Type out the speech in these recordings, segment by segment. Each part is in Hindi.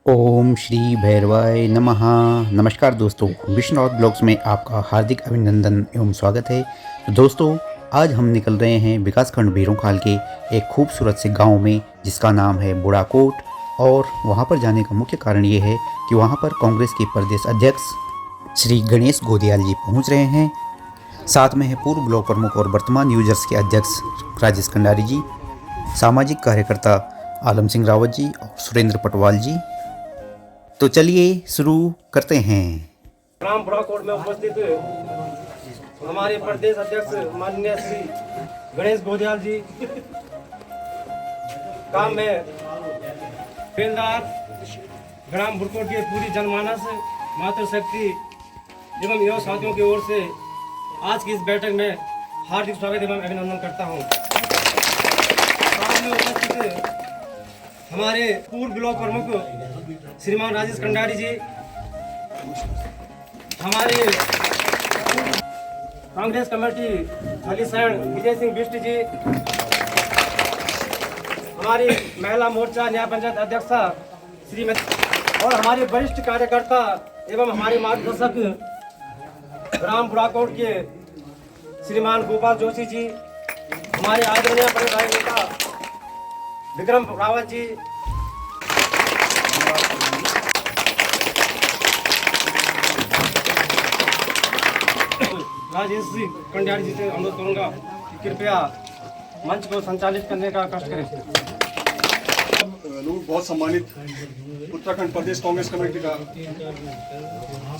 ओम श्री भैरवाय नमः। नमस्कार दोस्तों, विष्णुनाथ ब्लॉग्स में आपका हार्दिक अभिनंदन एवं स्वागत है। तो दोस्तों, आज हम निकल रहे हैं विकासखंड भीरोंखाल के एक खूबसूरत से गांव में जिसका नाम है बुढ़ाकोट। और वहां पर जाने का मुख्य कारण ये है कि वहां पर कांग्रेस के प्रदेश अध्यक्ष श्री गणेश गोदियाल जी पहुंच रहे हैं। साथ में है पूर्व ब्लॉक प्रमुख और वर्तमान यूजर्स के अध्यक्ष राजेश खंडारी जी, सामाजिक कार्यकर्ता आलम सिंह रावत जी और सुरेंद्र पटवाल जी। तो चलिए शुरू करते हैं। ग्राम बुढ़ाकोट में उपस्थित हमारे प्रदेश अध्यक्ष माननीय श्री गणेश गोदियाल जी का मैं बेलदार ग्राम बुढ़ाकोट के पूरी जनमानस मातृशक्ति एवं युवा साथियों की ओर से आज की इस बैठक में हार्दिक स्वागत एवं अभिनंदन करता हूँ। साथ में उपस्थित हमारे पूर्व ब्लॉक प्रमुख श्रीमान राजेश खंडारी जी, हमारे कांग्रेस कमेटी हलीसैण विजय सिंह बिष्ट जी, हमारी महिला मोर्चा न्याय पंचायत अध्यक्षा श्रीमती और हमारे वरिष्ठ कार्यकर्ता एवं हमारे मार्गदर्शक ग्राम बुढ़ाकोट के श्रीमान गोपाल जोशी जी, हमारे आदरणीय बड़े भाई नेता विक्रम रावत जी, राजेश जी खंडारी जी से अनुरोध करूंगा कि कृपया मंच को संचालित करने का कष्ट करें। लोग बहुत सम्मानित उत्तराखंड प्रदेश कांग्रेस कमेटी का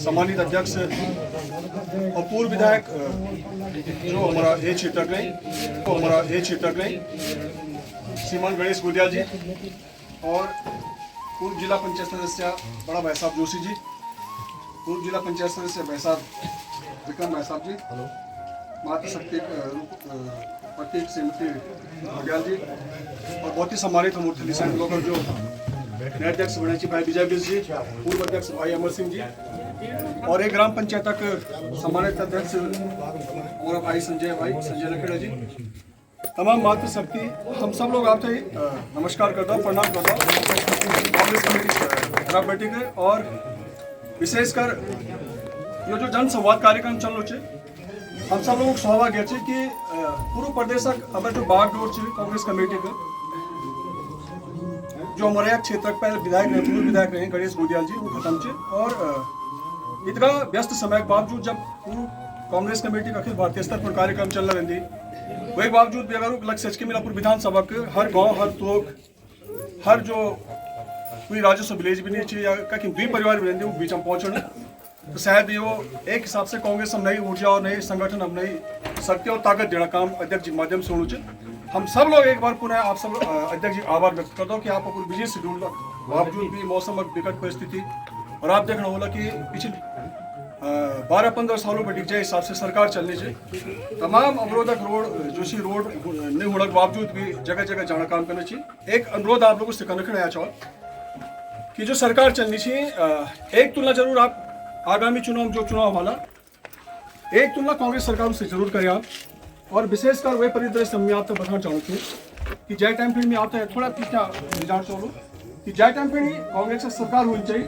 सम्मानित अध्यक्ष और पूर्व विधायक जो हमारा ये क्षेत्र में श्रीमान गणेश गोदियाल जी और पूर्व जिला पंचायत सदस्य बड़ा भाई साहब जोशी जी, पूर्व जिला पंचायत सदस्य भाई साहब विक्रम भाई साहब जी, मातृशक्ति प्रतीक श्रीमती गोदियाल जी और बहुत ही सम्मानित हम हलीसैण ब्लॉक जो नए अध्यक्ष गणेश भाई विजय बिस जी, पूर्व अध्यक्ष भाई अमर सिंह जी और एक ग्राम पंचायत तक सम्मानित अध्यक्ष हमारा भाई संजय लखेड़ा जी, तमाम मातृशक्ति हम सब लोग आपसे नमस्कार करता हूँ, प्रणाम करता हूँ कांग्रेस कमेटी खराब बैठक है। और विशेषकर ये जो जन संवाद कार्यक्रम चल रहे हम सब लोग सौभाग्य है कि पूर्व प्रदेशक अगर जो बागडोर कांग्रेस कमेटी का जो हमारे यहाँ क्षेत्र पहले विधायक रहे, पूर्व विधायक रहे गणेश गोदियाल जी, वो खत्म थे। और इतना व्यस्त समय के बावजूद जब पूर्व कांग्रेस कमेटी का अखिल भारतीय स्तर पर कार्यक्रम चल रहा रही, वही बावजूद भी अगर लक्ष्य के मिलापुर विधानसभा के हर गाँव हर तोक हर जो कोई राजस्व विलेज भी नहीं चाहिए या कहीं दुई परिवार भी रहते वो बीच में पहुँचना, तो शायद ये वो एक हिसाब से कांग्रेस हम नई ऊर्जा और नई संगठन हम नई शक्ति और ताकत देना काम अध्यक्ष जी माध्यम से होना चाहिए। हम सब लोग एक बार पुनः आप सब अध्यक्ष जी आभार व्यक्त करता हूँ कि आप अपने बिजी शेड्यूल बावजूद भी मौसम विकट परिस्थिति और आप देखना होगा कि पिछले 12-15 सालों में जिस हिसाब से सरकार चलनी चाहिए, तमाम अवरोधक रोड जोशी रोड नहीं होने के बावजूद भी जगह जगह जाना काम करना चाहिए। एक अनुरोध आप लोगों से करना नया चाहो कि जो सरकार चलनी चाहिए, एक तुलना जरूर आप आगामी चुनाव वाला एक तुलना कांग्रेस सरकार से जरूर करें आप। और विशेषकर वही परिदृश्य मैं आप तक बताना चाहूँ कि जय टाइम पीरियड में आप थोड़ा पीछा विचार चाहूँ कि जय टाइम पीरियड कांग्रेस की सरकार होनी चाहिए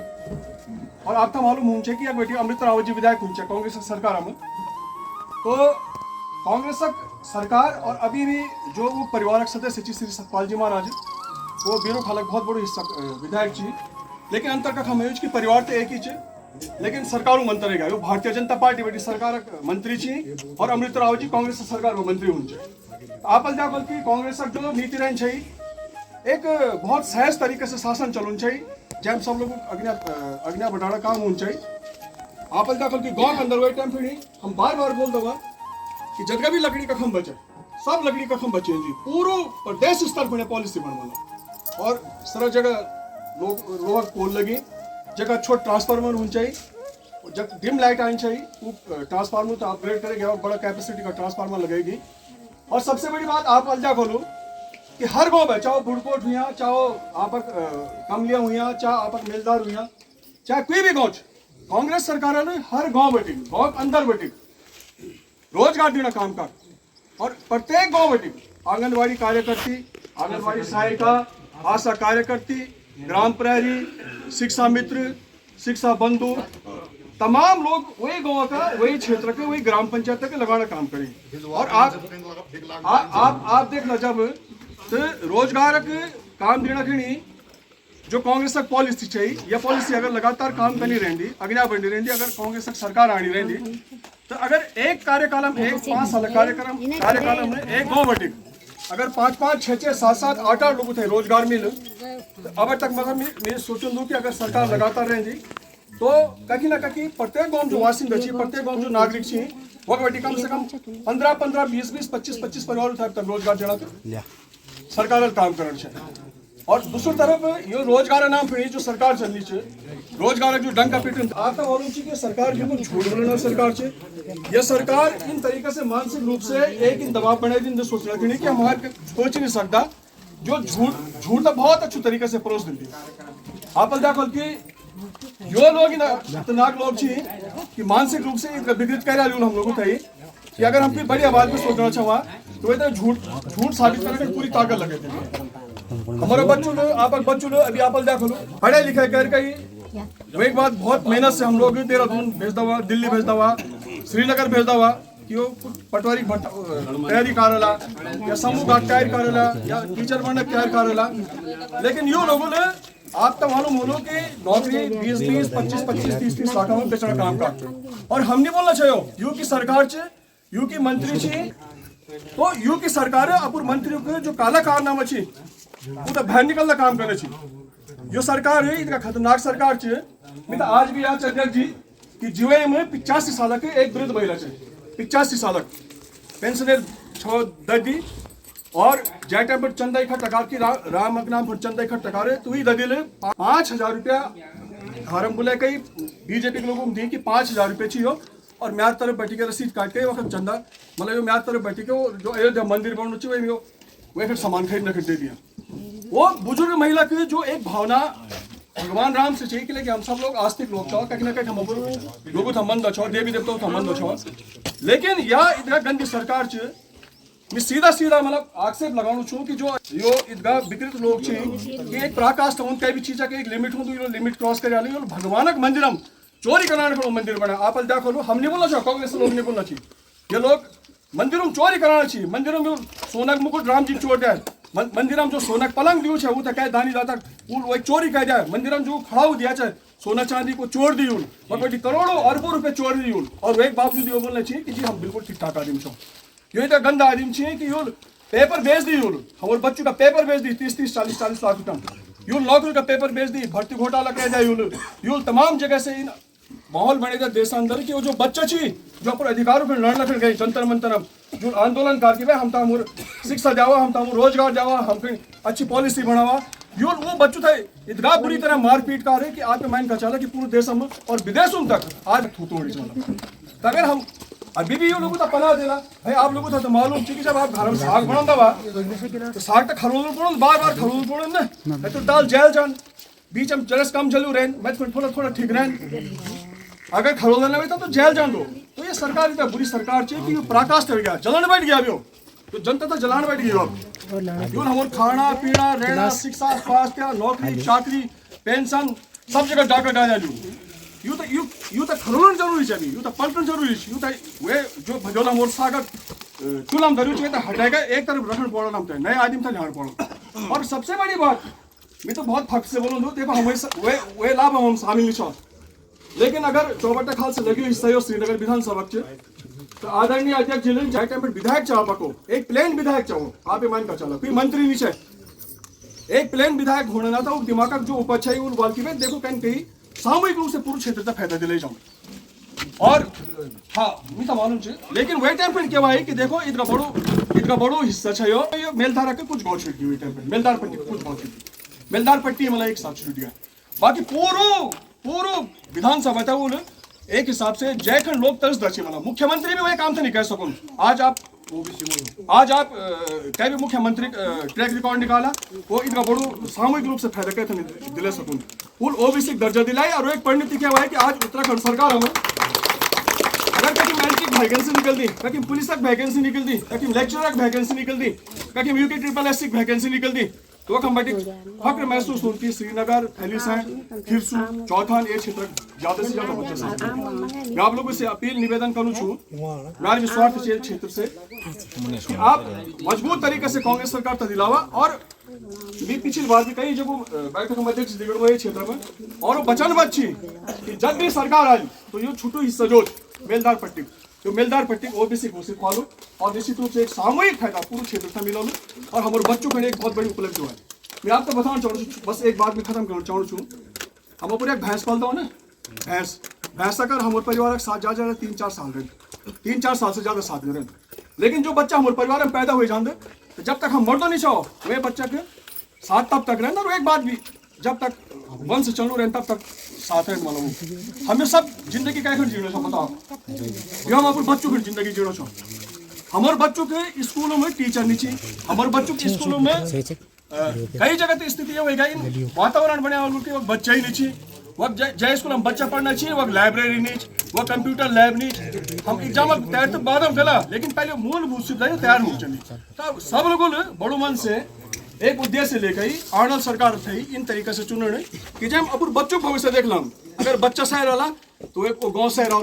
और आपका मालूम होना चाहिए कि बेटी अमृत रावत जी विधायक होनी चाहिए कांग्रेस की सरकार में। तो कांग्रेस सरकार और अभी भी जो वो परिवारक सदस्य श्री सतपाल जी महाराज वो भीरोंखाल बहुत बड़े हिस्सा विधायक जी, लेकिन अंतर का हम की परिवार तो एक ही है, लेकिन सरकार मंत्री गए वो भारतीय जनता पार्टी बेटी सरकार मंत्री छी और अमृत राव जी कांग्रेस सरकार में मंत्री होने चाहिए। आप जाकल की कांग्रेस जो नीति रहनी चाहिए एक बहुत सहज तरीके से शासन चलना चाहिए, जब सब लोग अग्निया बढ़ाना काम होना चाहिए। आप जाकल की गाँव के अंदर वही टाइम फिर हम बार बार बोल दूंगा कि जगह भी लकड़ी का खम बचे, सब लकड़ी का खम बचे जी, पूरा प्रदेश स्तर पर पॉलिसी बनवाना और सारा जगह लोहा पोल लगी, जगह छोट ट्रांसफार्मर होना चाहिए, जब डिम लाइट आनी चाहिए वो ट्रांसफार्मर तो अपग्रेड करेंगे और बड़ा कैपेसिटी का ट्रांसफार्मर लगेगी। और सबसे बड़ी बात आप अलजा खोलो कि हर गाँव में चाहे बुढ़कोट हुई चाहे आप कमलिया हुई चाहे आप मेलदार हुई चाहे कोई भी गाँव, कांग्रेस सरकार ने हर गाँव बैठी गाँव अंदर बैठी रोजगार देना काम का और प्रत्येक गाँव बैठी आंगनबाड़ी कार्यकर्ती, आंगनबाड़ी सहायिका, आशा कार्यकर्ती, ग्राम प्रहरी, शिक्षा मित्र, शिक्षा बंधु, तमाम लोग वही गांव का, वही क्षेत्र के, वही ग्राम पंचायत के लगाना काम करें। और आप देखना जब तो रोजगार के काम देना खणी जो कांग्रेस की पॉलिसी चाहिए, यह पॉलिसी अगर लगातार काम करनी रहेंगी, अगला बढ़नी रहेंगी, अगर कांग्रेस की सरकार आनी रहेंगी, तो अगर एक कार्यकाल में, एक 5 साल कार्यकाल में एक गाँव बटे अगर 5-5, 6-6, 7-7, 8-8 लोग थे रोजगार मिल, तो अब तक मतलब मैं सोचूं कि अगर सरकार लगातार रहेंगी तो कहीं ना कहीं प्रत्येक गांव जो वासिंदा छी, प्रत्येक गांव जो नागरिक छी, वो बटी कम से कम 15-15, 20-20, 25-25 परिवार तक रोजगार देना सरकार काम करना चाहिए। और दूसरी तरफ ये रोजगार नाम पे जो सरकार चलनी चाहिए, रोजगार जो डंका पीट आपका मालूम चाहिए कि सरकार बिल्कुल झूठ बोलना सरकार से, यह सरकार इन तरीके से मानसिक रूप से एक इन दबाव बनाई दिन सोच रखी कि हमारे सोच नहीं सकता, जो झूठ तो बहुत अच्छे तरीके से परोस देती आप देखो कि यो लोग खतरनाक लोग छी कि मानसिक रूप से विकृत कर हम लोगों को कि अगर हम कोई बड़ी आवाज में सोचना चाहवा तो इधर झूठ साबित करने की पूरी ताकत लगे थे। हमारे बच्चों लो, आप बच्चों लो, अभी आप देखो लो, पढ़े लिखे करके ही वो एक बात बहुत मेहनत से हम लोग देहरादून भेज दवा, दिल्ली भेज दवा, श्रीनगर भेज दवा कि वो पटवारी तैयारी करेला या समूह का तैयारी करेला या टीचर बनने की तैयारी करेला, लेकिन यो लोगों ने आप तो मालूम हो लो कि नौकरी 20-20, 25-25, 30-30 लाख में बेचना काम का। और हम नहीं बोलना चाहिए यू की सरकार से, यू की मंत्री छी, तो यू की सरकार अपुर मंत्रियों के जो काला कारनामा छी वो तो बाहर निकलना काम करना चाहिए। जो सरकार है इतना खतरनाक सरकार चाहिए, मैं तो आज भी याद अध्यक्ष जी कि जीवे में 85 साल के एक वृद्ध महिला चाहिए, 85 साल पेंशनर ददी और जय टाइम पर चंदा इकट्ठा कर की राम नाम पर चंदा इकट्ठा करे तो ही ददी ले 5,000 रुपया हरम बुले कई बीजेपी के लोगों को दी कि 5,000 रुपये चाहिए और म्याद तरफ बैठी के रसीद काट के वक्त चंदा मतलब जो म्याद तरफ बैठी के जो अयोध्या मंदिर बनना चाहिए वो फिर सामान खरीदने दे दिया। वो बुजुर्ग महिला की जो एक भावना भगवान राम से चाहिए कि लेकिन हम सब लोग आस्तिक लोग छो, कहीं ना कहीं हम लोगों संबंध छो, देवी देवताओं संबंध छो, लेकिन यह इतना गंदी सरकार च मैं सीधा मतलब आक्षेप लगाऊं छू कि जो यो इतना विकृत लोग छे कि एक पराकाष्ठ हों कई भी चीज़ के एक लिमिट हो तो लिमिट क्रॉस कर आली भगवानक मंदिरम चोरी कराने को मंदिर बना आप देखो लो, हम नहीं बोलना चाहिए, कांग्रेस लोग नहीं बोलना चाहिए, ये लोग मंदिरों चोरी कराना चाहिए। मंदिरों में सोनक मुकुट राम जी चोर जाए, मंदिर में जो सोनक पलंग दियो है वो तो कह दानी दाता वो चोरी कह जाए, मंदिर में जो खड़ा दिया चाहे सोना चांदी को चोर दी मतलब करोड़ों अरबों रुपए चोर दी और एक बावजूद ये बोलना चाहिए कि जी हम बिल्कुल ठीक ठाक आदमी छो। ये तो गंदा आदमी चाहिए कि यूल पेपर बेच दी हमारे बच्चों का पेपर बेच दी 30-30, 40-40 लाख रुपया, यूल नौकरी का पेपर बेच दी, भर्ती घोटाला कह जाए यूल तमाम जगह से माहौल बनेगा देश अंदर कि वो जो बच्चे छी जो अपने अधिकारों पर लड़ना फिर गए जंतर मंतर जो आंदोलन करके भाई हम तो शिक्षा जावा, हम तो रोजगार जावा, हम फिर अच्छी पॉलिसी बनावा, यूल वो बच्चों थे इतना बुरी तरह मारपीट कर रहे कि आज माइन का चला कि पूरे देश में और विदेशों तक आज थूतोड़ी चला। अगर हम अभी भी ये लोगों को पना देना भाई आप लोगों को तो मालूम चाहिए कि जब आप घर में साग बना दवा तो साग तो खरोल पड़ो बार खरोल पड़ो ना तो दाल जेल जान बीच में जरस कम जलू रहे मैं थोड़ा ठीक रहे अगर खरोल ना तो जेल जान दो। तो ये सरकार इतना बुरी सरकार चाहिए कि पराकाष्ठ हो गया, जलन बैठ गया अभी तो जनता तो जलान बैठ गई अब हमारे खाना पीना रहना शिक्षा स्वास्थ्य नौकरी चाकरी पेंशन सब जगह डाका डाल यू तो खरोलन जरूरी चाहिए, यू तो पलटन जरूरी यू तो वे जो भजोला मोर सागर चूल्हा धरू चाहिए तो हटाएगा एक तरफ रखना पड़ा नाम नए आदमी था ध्यान पड़ा। और सबसे बड़ी बात मैं तो बहुत फक से बोलूँ देखो हम वे लाभ हम शामिल नहीं चाहते, लेकिन अगर चौबट्टा खाल से लगी हिस्सा हो श्रीनगर विधानसभा तो आदरणीय अध्यक्ष जी ने टाइम पर विधायक चाह को एक प्लेन विधायक चाहो आप मान का चला कोई मंत्री नहीं चाहिए, एक प्लेन विधायक होना ना था वो दिमाग जो उपज है वो बाल की देखो कहीं कहीं सामूहिक रूप से पूरे क्षेत्र तक फायदा दिले जाऊँ और हाँ मैं तो मालूम चाहिए, लेकिन वही टाइम पर क्या है कि देखो इतना बड़ो हिस्सा चाहिए ये मेलधारा के कुछ गौ छुट्टी हुई टाइम पर मेलदार पट्टी कुछ गौ छुट्टी मेलदार पट्टी मतलब एक साथ छुट गया, बाकी पूरा विधानसभा था वो एक हिसाब से जयखंड लोक तरस दर्शी वाला मुख्यमंत्री भी वही काम से नहीं कह सकूँ। आज आप कई भी मुख्यमंत्री ट्रैक रिकॉर्ड निकाला वो इतना बड़ो सामूहिक रूप से फायदा कहते दिले सकूँ फुल ओबीसी दर्जा दिलाई। और एक परिणति क्या हुआ है कि आज उत्तराखंड सरकार हमें अगर कहीं मैट्रिक वैकेंसी निकल दी, कहीं पुलिस वैकेंसी निकल दी, कहीं लेक्चरर वैकेंसी निकल दी, कहीं यूके SSS वैकेंसी निकल दी तो हम बड़ी फक्र महसूस होती श्रीनगर, थलीसैंड, खिरसू, चौथान ये क्षेत्र ज्यादा से ज्यादा बच्चे हैं। मैं आप लोगों से अपील निवेदन करूँ छू मेरे निस्वार्थ क्षेत्र से कि आप मजबूत तरीके से कांग्रेस सरकार का दिलावा और भी पिछली बार भी कई जगह बैठक में अध्यक्ष दिगड़ हुए क्षेत्र में और वो बचन बच्ची कि जब भी सरकार आई तो ये छुट्टू हिस्सा जो मेलदार पट्टी जो मेलदार पट्टी ओबीसी घोषित वालों और निश्चित रूप से एक सामूहिक फायदा पूरे क्षेत्र का मिला और हमारे बच्चों के लिए एक बहुत बड़ी उपलब्धि हुआ है। मैं आपको बताना चाहूँ बस एक बात में खत्म करना चाहूँ हम पूरे एक भैंस पालता हूँ ना भैंस अगर हमारे परिवार के साथ जा 3-4 साल रहे 3-4 साल से ज्यादा साथ में रहे लेकिन जो बच्चा हमारे परिवार में पैदा हुए जानते तो जब तक हम मर्दों नहीं चाहो वे बच्चा के साथ तब तक रहना और एक बात भी जब तक वंश चलू रहे तब तक साथ रहने वाला हूँ। हमें सब जिंदगी कैसे जीना चाहो बताओ ये हम अपने बच्चों की जिंदगी जीना चाहो। हमारे बच्चों के स्कूलों में टीचर नहीं चाहिए हमारे बच्चों के स्कूलों में कई जगह तो स्थिति ये होगी वातावरण बने वक्त बच्चा ही नहीं चाहिए वक्त जय स्कूल हम बच्चा पढ़ना चाहिए वक्त लाइब्रेरी नहीं वह कंप्यूटर लैब नहीं हम एग्जाम तैयार तो बाद में गला लेकिन पहले मूलभूत सुविधाएं तैयार हो चाहिए तब सब लोगों ने बड़ो मन से एक उद्देश्य लेकर ही आर्नल सरकार थे इन तरीके से चुने कि जब अपन बच्चों को भविष्य देख लम अगर बच्चा सह रहा तो एक वो गाँव सह रहा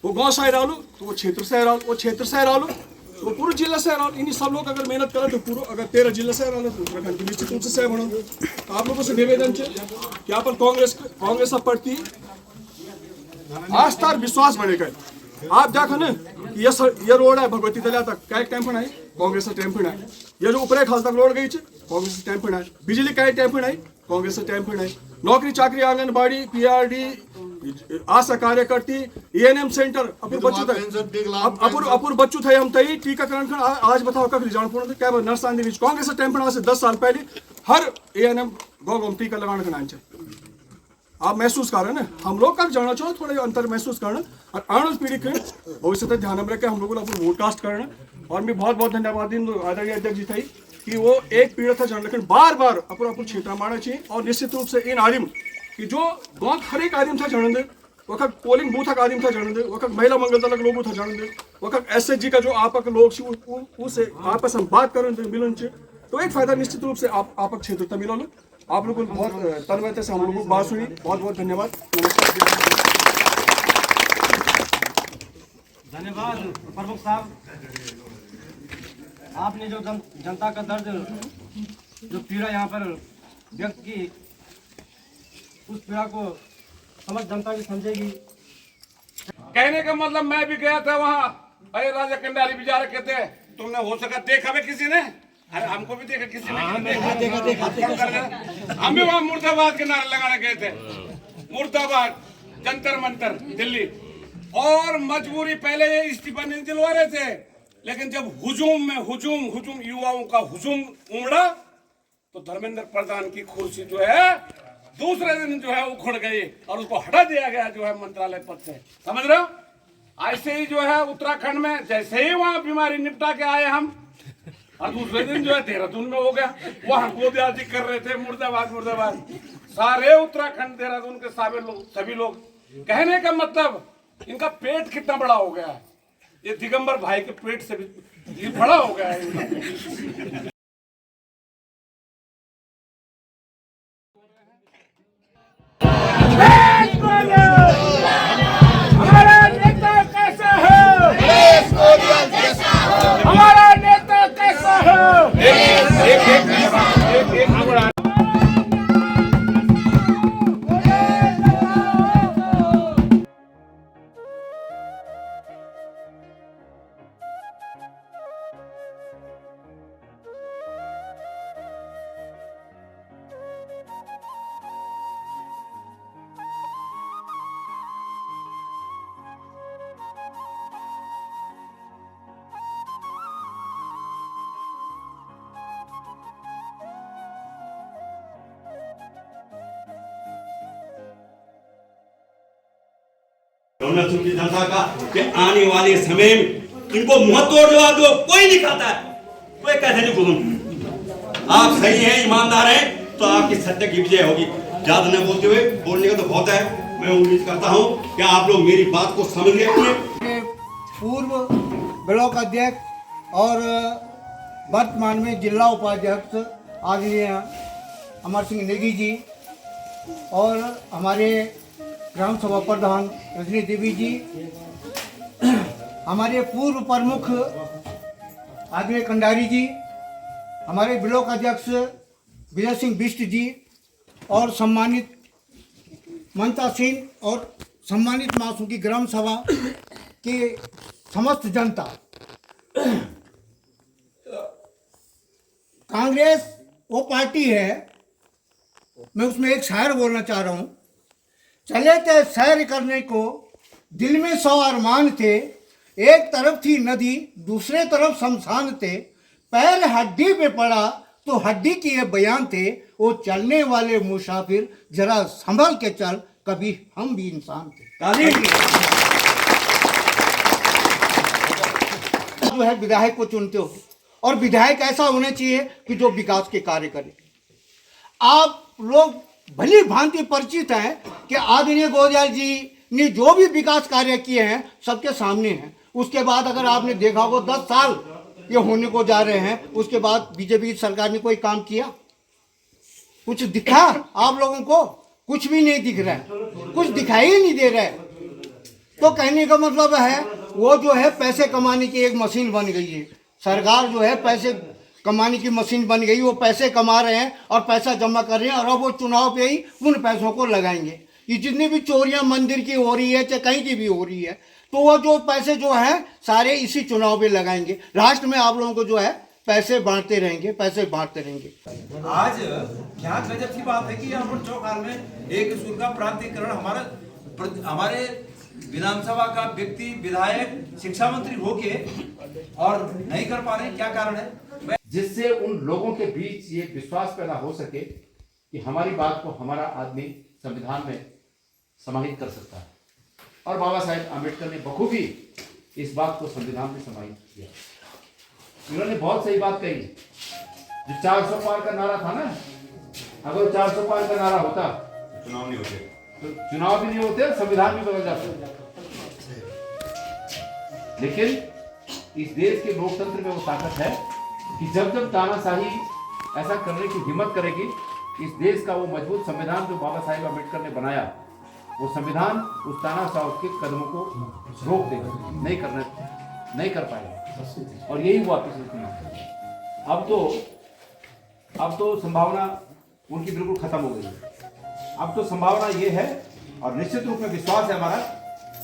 वो गाँव सह रहा तो वो क्षेत्र सह रहा वो क्षेत्र सह रहा तो पूरे जिला सह रहा इन सब लोग अगर मेहनत करें तो पूरा अगर 13 जिला सह रहा तो उत्तराखंड की निश्चित रूप से सह बनो तो आप लोगों से निवेदन है कि आप कांग्रेस प्रति आस्था और विश्वास बनेगा। आप देखो ना ये रोड है भगवती तलिया तक क्या टेम्पन आई कांग्रेस टेम्पन आई ये जो ऊपर खाल तक रोड गई कांग्रेस टेम्पन आई बिजली क्या टेम्पन आई कांग्रेस टेम्पन आई नौकरी चाकरी आंगनबाड़ी पीआरडी आशा कार्यकर्ती एएनएम सेंटर अपुर बच्चों थे हम तई टीकाकरण आज बताओ कब रिजल्ट पूर्ण क्या नर्सान कांग्रेस टेम्पन से 10 साल पहले हर एएनएम गौ टीका लगाने का नाम आप महसूस कर रहे हैं ना हम लोग कब जाना चाहो थोड़ा अंतर महसूस करना और आने पीढ़ी के भविष्य तक ध्यान में रख के हम लोगों को वोट कास्ट करना और मैं बहुत बहुत धन्यवाद दी आदरणीय अध्यक्ष जी थी कि वो एक पीढ़ी था जान लेकिन बार बार अपन क्षेत्र माना चाहिए और निश्चित रूप से इन आदिम कि जो गाँव हर एक आदिम था जान दे वक्त पोलिंग बूथ का आदिम था जान दे वक्त महिला मंगल दल लोग था जान दे वक्त एसएचजी का जो आपक लोग उसे आपस में बात करें मिलन तो एक फायदा निश्चित रूप से आपक क्षेत्र तक मिला आप लोगों को बहुत तनमयता से हम लोगों को बात सुनी बहुत बहुत धन्यवाद धन्यवाद प्रमुख साहब आपने जो जनता का दर्द जो पीड़ा यहाँ पर व्यक्त की उस पीड़ा को समझ जनता भी समझेगी। कहने का मतलब मैं भी गया था वहाँ अरे राजा कंडारी भी जा रखे थे तुमने हो सका देखा भी किसी ने अरे हमको भी देखा किसी ने हम भी वहाँ मुर्दाबाद के नारे लगाने गए थे मुर्दाबाद जंतर मंतर दिल्ली और मजबूरी पहले ये इस्तीफा नहीं दिलवा रहे थे लेकिन जब हुजूम युवाओं का हुजूम उमड़ा तो धर्मेंद्र प्रधान की कुर्सी जो है दूसरे दिन जो है उखड़ गई और उसको हटा दिया गया जो है मंत्रालय पद से समझ रहे हो। ऐसे ही जो है उत्तराखंड में जैसे ही वहां बीमारी निपटा के आए हम और दूसरे दिन जो है देहरादून में हो गया वहां गोदियाजी कर रहे थे मुर्दाबाद सारे उत्तराखंड देहरादून के सभी लोग कहने का मतलब इनका पेट कितना बड़ा हो गया है ये दिगंबर भाई के पेट से भी बड़ा हो गया है। हमारा नेता कैसा है हमारा नेता कैसा है की जनता का कि आने वाले समय में इनको मुंह तोड़ जवाब दो कोई नहीं खाता है कोई कैसे नहीं बोलूं आप सही हैं ईमानदार हैं तो आपकी सत्य की विजय होगी। ज्यादा न बोलते हुए बोलने का तो बहुत है मैं उम्मीद करता हूं कि आप लोग मेरी बात को समझ गए। पूर्व ब्लॉक अध्यक्ष और वर्तमान में जिला उपाध्यक्ष आदरणीय अमर सिंह नेगी जी और हमारे ग्राम सभा प्रधान रजनी देवी जी, हमारे पूर्व प्रमुख आदरणीय कंडारी जी, हमारे ब्लॉक अध्यक्ष विजय सिंह बिष्ट जी और सम्मानित ममता सिंह और सम्मानित मासूम की ग्राम सभा की समस्त जनता। कांग्रेस वो पार्टी है, मैं उसमें एक शायर बोलना चाह रहा हूँ। चले थे सैर करने को, दिल में 100 अरमान थे, एक तरफ थी नदी दूसरे तरफ शमशान थे, पैर हड्डी पे पड़ा तो हड्डी की ये बयान थे, वो चलने वाले मुसाफिर जरा संभल के चल, कभी हम भी इंसान थे। जो है विधायक को चुनते हो और विधायक ऐसा होना चाहिए कि जो विकास के कार्य करे। आप लोग भली भांति परिचित हैं कि आदरणीय गोदियाल जी ने जो भी विकास कार्य किए हैं सबके सामने हैं। उसके बाद अगर आपने देखा हो 10 साल ये होने को जा रहे हैं, उसके बाद बीजेपी सरकार ने कोई काम किया? कुछ दिखा आप लोगों को? कुछ भी नहीं दिख रहा है, कुछ दिखाई ही नहीं दे रहा है। तो कहने का मतलब है वो जो है पैसे कमाने की एक मशीन बन गई है। सरकार जो है पैसे कमाने की मशीन बन गई, वो पैसे कमा रहे हैं और पैसा जमा कर रहे हैं और अब वो चुनाव पे ही उन पैसों को लगाएंगे। ये जितनी भी चोरियां मंदिर की हो रही है चाहे कहीं की भी हो रही है, तो वो जो पैसे जो है सारे इसी चुनाव पे लगाएंगे। राष्ट्र में आप लोगों को जो है पैसे बांटते रहेंगे, पैसे बांटते रहेंगे। आज क्या गजब की बात है कि यहाँ पर चौखार में एक सुर का प्राधिकरण हमारे विधानसभा का व्यक्ति विधायक शिक्षा मंत्री होके और नहीं कर पा रहे, क्या कारण है? जिससे उन लोगों के बीच ये विश्वास पैदा हो सके कि हमारी बात को हमारा आदमी संविधान में समाहित कर सकता है। और बाबा साहेब आम्बेडकर ने बखूबी इस बात को संविधान में समाहित किया। उन्होंने बहुत सही बात कही। जो 400 पार का नारा था ना, अगर 400 पार का नारा होता चुनाव नहीं होते, तो चुनाव भी नहीं होते, संविधान भी बदल जाता। लेकिन इस देश के लोकतंत्र में वो ताकत है कि जब जब तानाशाही ऐसा करने की हिम्मत करेगी, इस देश का वो मजबूत संविधान जो बाबा साहेब आम्बेडकर ने बनाया, वो संविधान उस तानाशाह के कदमों को रोक देगा, नहीं कर पाएगा। और यही हुआ पिछले चुनाव। अब तो संभावना उनकी बिल्कुल खत्म हो गई है। अब तो संभावना ये है और निश्चित रूप में विश्वास है हमारा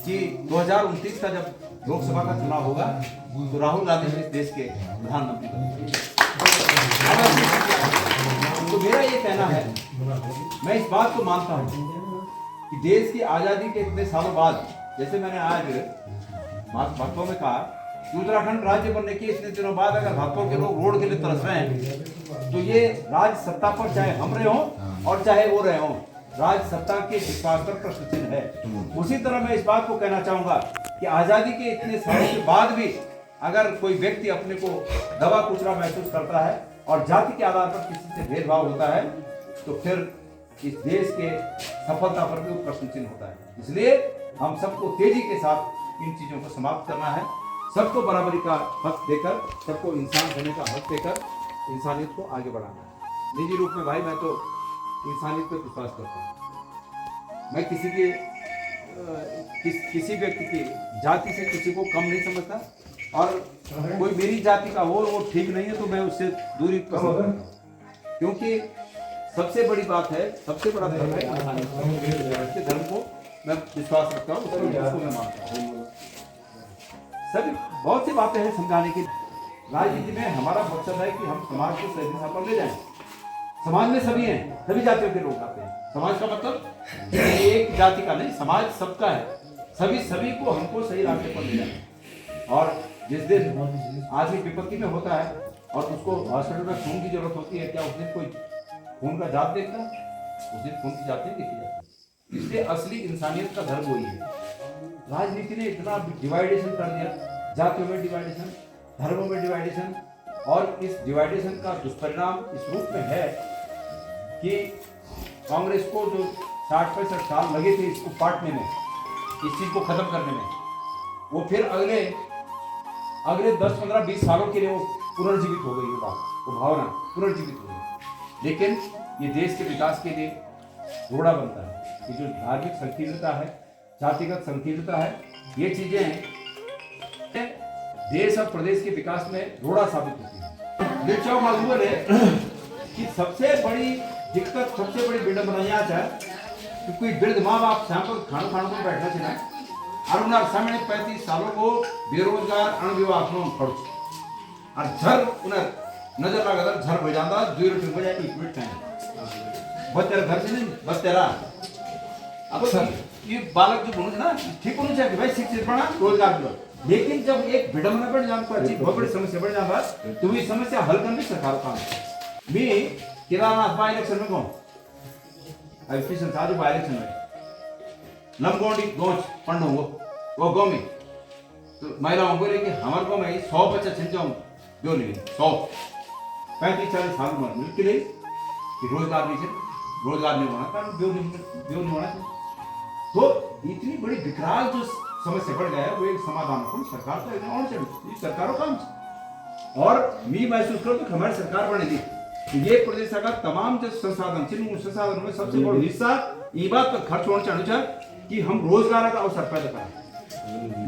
कि 2029 का जब लोकसभा का चुनाव होगा तो राहुल गांधी इस देश के प्रधानमंत्री बनेंगे। तो मेरा ये कहना है, मैं इस बात को मानता हूँ कि देश की आज़ादी के इतने सालों बाद, जैसे मैंने आज भक्तों में कहा कि उत्तराखंड राज्य बनने के इतने दिनों बाद अगर भक्तों के लोग रोड के लिए तरस रहे हैं, तो ये राज सत्ता पर चाहे हम रहे हों और चाहे वो रहे हों, राज सत्ता के विश्वास पर प्रश्न चिन्ह है। उसी तरह मैं इस बात को कहना चाहूंगा कि आज़ादी के इतने सालों के बाद भी अगर कोई व्यक्ति अपने को दबा कुचला महसूस करता है और जाति के आधार पर किसी से भेदभाव होता है, तो फिर इस देश के सफलता पर भी प्रश्न चिन्ह होता है। इसलिए हम सबको तेजी के साथ इन चीजों को समाप्त करना है, सबको बराबरी का हक देकर, सबको इंसान होने का हक देकर इंसानियत को आगे बढ़ाना है। निजी रूप में भाई मैं तो इंसानियत पर विश्वास करता हूँ। मैं किसी व्यक्ति की जाति से किसी को कम नहीं समझता और कोई मेरी जाति का हो वो ठीक नहीं है तो मैं उससे दूरी पसंद करता हूँ, क्योंकि सबसे बड़ी बात है, सबसे बड़ा धर्म है इंसानियत। धर्म को मैं विश्वास रखता हूँ, उसको मैं मानता हूँ। सभी बहुत सी बातें हैं समझाने की। राजनीति में हमारा मकसद है कि हम समाज को सही दिशा पर ले जाएं। समाज में सभी हैं, सभी जातियों के लोग आते हैं। समाज का मतलब एक जाति का नहीं, समाज सबका है। सभी को हमको सही रास्ते पर ले जाना। और जिस दिन आदमी विपत्ति में होता है और उसको हॉस्पिटल में खून की जरूरत होती है, क्या उस दिन कोई खून का जात देखता है? उस दिन खून की जात नहीं देखी जाती। इसलिए असली इंसानियत का धर्म वही है। राजनीति ने इतना डिवाइडेशन कर दिया, जातियों में डिवाइडेशन, धर्मों में डिवाइडेशन, और इस डिवाइडेशन का दुष्परिणाम इस रूप में है कि कांग्रेस को जो 60-65 साल लगे थे इसको पाटने में, इस चीज को खत्म करने में, वो फिर अगले 10-15-20 सालों के लिए वो पुनर्जीवित हो गई। वो भावना पुनर्जीवित हो गई। लेकिन ये देश के विकास के लिए रोड़ा बनता है। ये जो धार्मिक संकीर्णता है, जातिगत संकीर्णता है, ये चीजें देश और प्रदेश के विकास में रोड़ा साबित होती है। निश्चय मालूम है कि सबसे बड़ी दिक्कत, सबसे बड़ी विडंबना यहाँ है कि कोई वृद्ध माँ बाप शाम को खाना को बैठना चाहिए और उन्हें सामने 35 सालों को बेरोजगार अनविवाह खर्च और झर उन्हें नजर लगा झर हो जाता 2 रोटी हो जाए 1 मिनट टाइम बस तेरा घर से नहीं बस तेरा अब ये बालक जो बोलूँ ना ठीक होना चाहिए भाई शिक्षित बना रोजगार दो, लेकिन जब एक विडंबना बढ़ जाता है, बहुत बड़ी समस्या बढ़ जाता है, तो ये समस्या हल करने सरकार काम है। मैं केदारनाथ बाई इलेक्शन में कहूँ अभी पिछले साल बाई इलेक्शन में लमगोंडी गौच पंड वो गाँव में तो महिलाओं बोले कि हमारे गाँव में 100 बच्चा छिन जाऊँ क्यों नहीं 100-35-40 साल उम्र मिल के लिए कि रोजगार नहीं होना कारण क्यों नहीं होना चाहिए। तो इतनी बड़ी विकराल जो समस्या बढ़ गया है वो एक समाधान को सरकार का होना चाहिए, सरकारों काम है। और मैं महसूस करूँ कि हमारी सरकार बनेगी तो ये प्रदेश सरकार तमाम जो संसाधन संसाधनों में सबसे बड़ा हिस्सा ये बात पर खर्च होना चाहिए कि हम रोजगार का अवसर पैदा करें।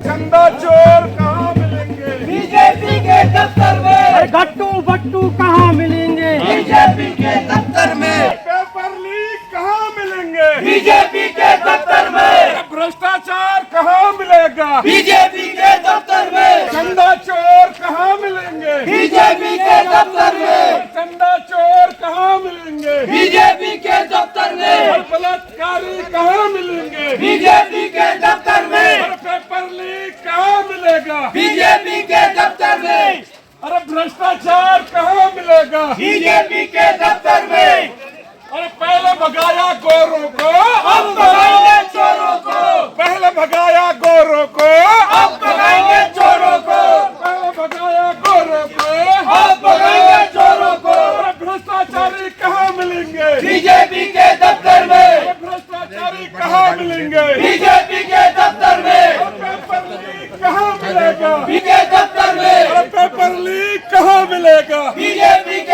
चंदा चोर कहाँ मिलेंगे? बीजेपी के दफ्तर में। गट्टू बट्टू कहाँ मिलेंगे? बीजेपी के दफ्तर में। पेपर लीक कहाँ मिलेंगे? बीजेपी के दफ्तर में। भ्रष्टाचार कहाँ मिलेगा? बीजेपी के दफ्तर में। चंदा चोर कहाँ मिलेंगे? बीजेपी के दफ्तर में। चंदा चोर कहाँ मिलेंगे? बीजेपी के दफ्तर में। बलात्कारी कहाँ मिलेंगे? बीजेपी के दफ्तर में। पेपर लीक कहाँ मिलेगा? बीजेपी के दफ्तर में। अरे भ्रष्टाचार कहाँ मिलेगा? बीजेपी के दफ्तर में। अरे पहले भगाया गोरों को अब भगाएंगे चोरों को। पहले भगाया गोरों को अब भगाएंगे चोरों को। पहले भगाया गोरों को अब भगाएंगे चोरों को। अरे भ्रष्टाचारी कहाँ मिलेंगे? बीजेपी के दफ्तर में। अरे भ्रष्टाचारी कहाँ मिलेंगे? बीजेपी के दफ्तर में। पेपर लीक कहाँ मिलेगा? बीजेपी के दफ्तर में। अरे पेपर लीक कहाँ मिलेगा? बीजेपी के